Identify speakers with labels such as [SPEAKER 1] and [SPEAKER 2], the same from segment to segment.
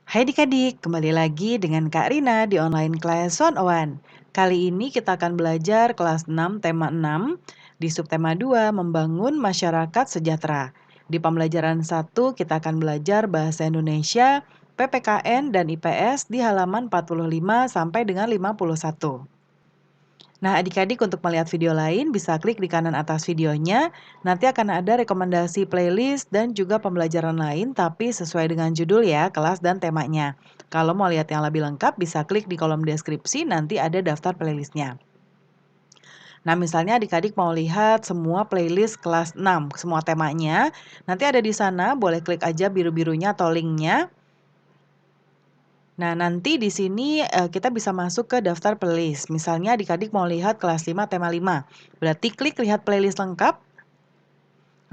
[SPEAKER 1] Hai adik-adik, kembali lagi dengan Kak Rina di online class 101. Kali ini kita akan belajar kelas 6 tema 6 di subtema 2 membangun masyarakat sejahtera. Di pembelajaran 1 kita akan belajar bahasa Indonesia, PPKN dan IPS di halaman 45 sampai dengan 51. Nah, adik-adik untuk melihat video lain bisa klik di kanan atas videonya. Nanti akan ada rekomendasi playlist dan juga pembelajaran lain tapi sesuai dengan judul ya, kelas dan temanya. Kalau mau lihat yang lebih lengkap bisa klik di kolom deskripsi, nanti ada daftar playlistnya. Nah, misalnya adik-adik mau lihat semua playlist kelas 6, semua temanya, nanti ada di sana, boleh klik aja biru-birunya atau linknya. Nah, nanti di sini kita bisa masuk ke daftar playlist. Misalnya adik-adik mau lihat kelas 5 tema 5. Berarti klik lihat playlist lengkap.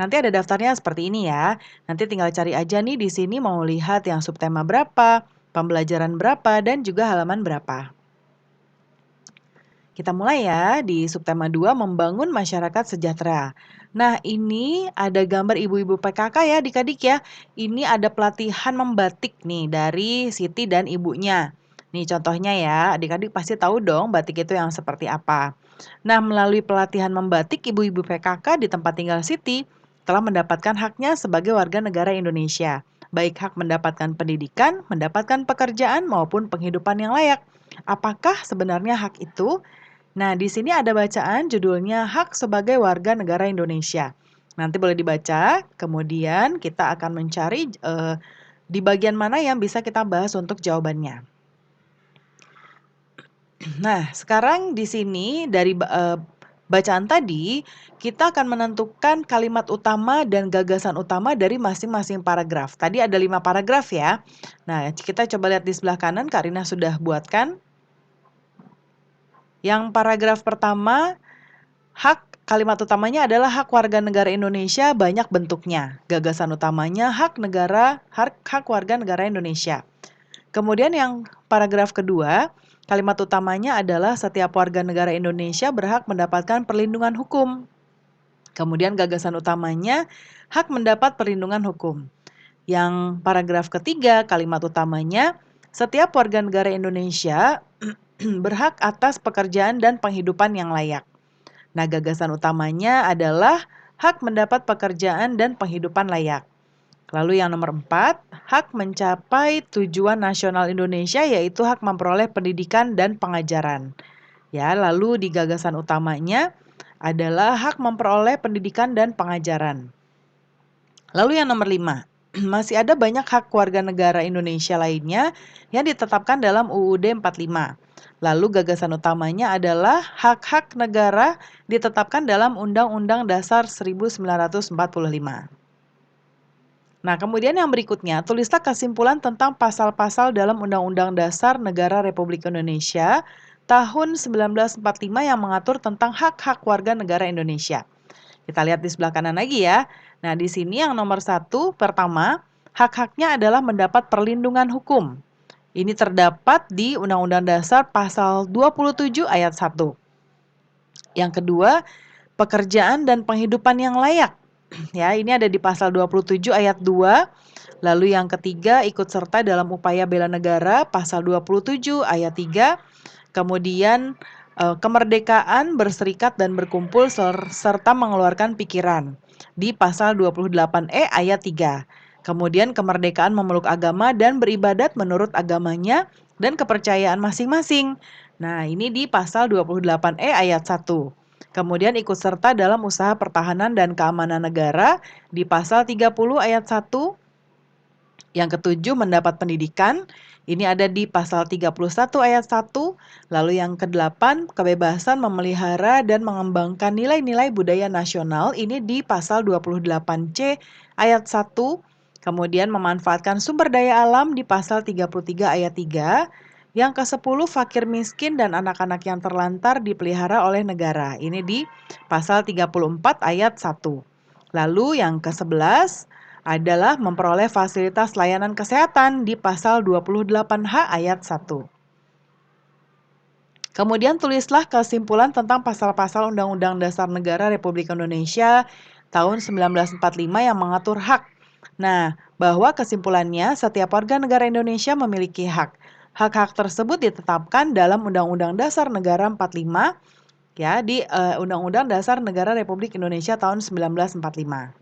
[SPEAKER 1] Nanti ada daftarnya seperti ini ya. Nanti tinggal cari aja nih di sini mau lihat yang subtema berapa, pembelajaran berapa, dan juga halaman berapa. Kita mulai ya di subtema 2 membangun masyarakat sejahtera. Nah, ini ada gambar ibu-ibu PKK ya adik-adik ya. Ini ada pelatihan membatik nih dari Siti dan ibunya. Nih contohnya ya, adik-adik pasti tahu dong batik itu yang seperti apa. Nah, melalui pelatihan membatik ibu-ibu PKK di tempat tinggal Siti telah mendapatkan haknya sebagai warga negara Indonesia. Baik hak mendapatkan pendidikan, mendapatkan pekerjaan maupun penghidupan yang layak. Apakah sebenarnya hak itu? Nah, di sini ada bacaan judulnya Hak sebagai Warga Negara Indonesia. Nanti boleh dibaca, kemudian kita akan mencari di bagian mana yang bisa kita bahas untuk jawabannya. Nah, sekarang di sini dari bacaan tadi, kita akan menentukan kalimat utama dan gagasan utama dari masing-masing paragraf. Tadi ada 5 paragraf ya. Nah, kita coba lihat di sebelah kanan, Kak Rina sudah buatkan. Yang paragraf pertama, kalimat utamanya adalah hak warga negara Indonesia banyak bentuknya. Gagasan utamanya hak warga negara Indonesia. Kemudian yang paragraf kedua, kalimat utamanya adalah setiap warga negara Indonesia berhak mendapatkan perlindungan hukum. Kemudian gagasan utamanya hak mendapat perlindungan hukum. Yang paragraf ketiga, kalimat utamanya setiap warga negara Indonesia berhak atas pekerjaan dan penghidupan yang layak. Nah, gagasan utamanya adalah hak mendapat pekerjaan dan penghidupan layak. Lalu yang nomor 4, hak mencapai tujuan nasional Indonesia yaitu hak memperoleh pendidikan dan pengajaran. Ya, lalu di gagasan utamanya adalah hak memperoleh pendidikan dan pengajaran. Lalu yang nomor 5, masih ada banyak hak warga negara Indonesia lainnya yang ditetapkan dalam UUD 45. Lalu gagasan utamanya adalah hak-hak negara ditetapkan dalam Undang-Undang Dasar 1945. Nah, kemudian yang berikutnya, tulislah kesimpulan tentang pasal-pasal dalam Undang-Undang Dasar Negara Republik Indonesia tahun 1945 yang mengatur tentang hak-hak warga negara Indonesia. Kita lihat di sebelah kanan lagi ya. Nah, di sini yang nomor 1, pertama, hak-haknya adalah mendapat perlindungan hukum. Ini terdapat di Undang-Undang Dasar pasal 27 ayat 1. Yang kedua, pekerjaan dan penghidupan yang layak. Ya, ini ada di pasal 27 ayat 2. Lalu yang ketiga, ikut serta dalam upaya bela negara, pasal 27 ayat 3. Kemudian kemerdekaan berserikat dan berkumpul serta mengeluarkan pikiran di pasal 28E ayat 3. Kemudian kemerdekaan memeluk agama dan beribadat menurut agamanya dan kepercayaan masing-masing. Nah, ini di pasal 28E ayat 1. Kemudian ikut serta dalam usaha pertahanan dan keamanan negara di pasal 30 ayat 1. Yang ketujuh, mendapat pendidikan. Ini ada di pasal 31 ayat 1. Lalu yang kedelapan, kebebasan memelihara dan mengembangkan nilai-nilai budaya nasional. Ini di pasal 28C ayat 1. Kemudian memanfaatkan sumber daya alam di pasal 33 ayat 3. Yang ke-10, fakir miskin dan anak-anak yang terlantar dipelihara oleh negara. Ini di pasal 34 ayat 1. Lalu yang ke-11 adalah memperoleh fasilitas layanan kesehatan di pasal 28H ayat 1. Kemudian tulislah kesimpulan tentang pasal-pasal Undang-Undang Dasar Negara Republik Indonesia tahun 1945 yang mengatur hak Nah, bahwa kesimpulannya setiap warga negara Indonesia memiliki hak. Hak-hak tersebut ditetapkan dalam Undang-Undang Dasar Negara 45 ya di Undang-Undang Dasar Negara Republik Indonesia tahun 1945.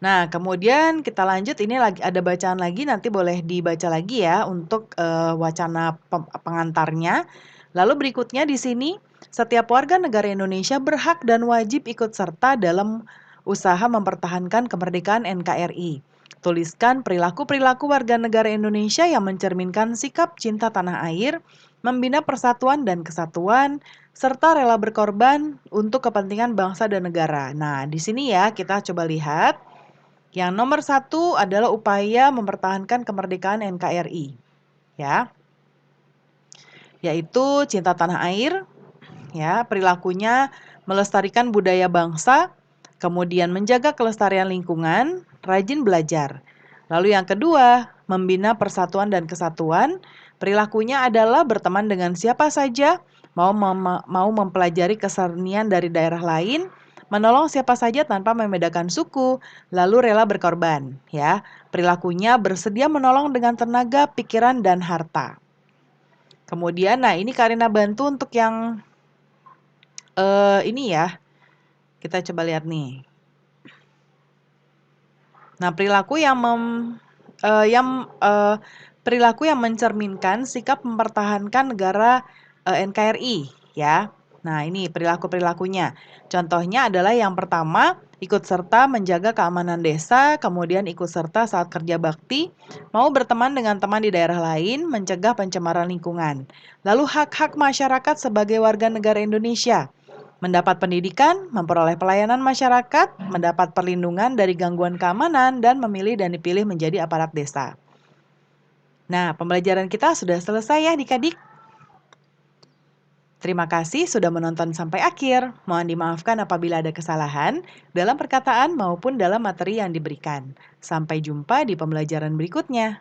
[SPEAKER 1] Nah, kemudian kita lanjut ini lagi ada bacaan lagi nanti boleh dibaca lagi ya untuk wacana pengantarnya. Lalu berikutnya di sini setiap warga negara Indonesia berhak dan wajib ikut serta dalam usaha mempertahankan kemerdekaan NKRI. Tuliskan perilaku-perilaku warga negara Indonesia yang mencerminkan sikap cinta tanah air, membina persatuan dan kesatuan, serta rela berkorban untuk kepentingan bangsa dan negara. Nah, di sini ya kita coba lihat. Yang nomor satu adalah upaya mempertahankan kemerdekaan NKRI, ya, yaitu cinta tanah air, ya, perilakunya melestarikan budaya bangsa, kemudian menjaga kelestarian lingkungan, rajin belajar. Lalu yang kedua, membina persatuan dan kesatuan, perilakunya adalah berteman dengan siapa saja, mau mempelajari kesenian dari daerah lain, menolong siapa saja tanpa membedakan suku, lalu rela berkorban, ya. Perilakunya bersedia menolong dengan tenaga, pikiran, dan harta. Kemudian, nah ini Karina bantu untuk yang ini ya, kita coba lihat nih. Nah, perilaku yang mencerminkan sikap mempertahankan negara NKRI ya. Nah, ini perilaku-perilakunya. Contohnya adalah yang pertama, ikut serta menjaga keamanan desa, kemudian ikut serta saat kerja bakti, mau berteman dengan teman di daerah lain, mencegah pencemaran lingkungan. Lalu hak-hak masyarakat sebagai warga negara Indonesia. Mendapat pendidikan, memperoleh pelayanan masyarakat, mendapat perlindungan dari gangguan keamanan, dan memilih dan dipilih menjadi aparat desa. Nah, pembelajaran kita sudah selesai ya adik-adik. Terima kasih sudah menonton sampai akhir. Mohon dimaafkan apabila ada kesalahan dalam perkataan maupun dalam materi yang diberikan. Sampai jumpa di pembelajaran berikutnya.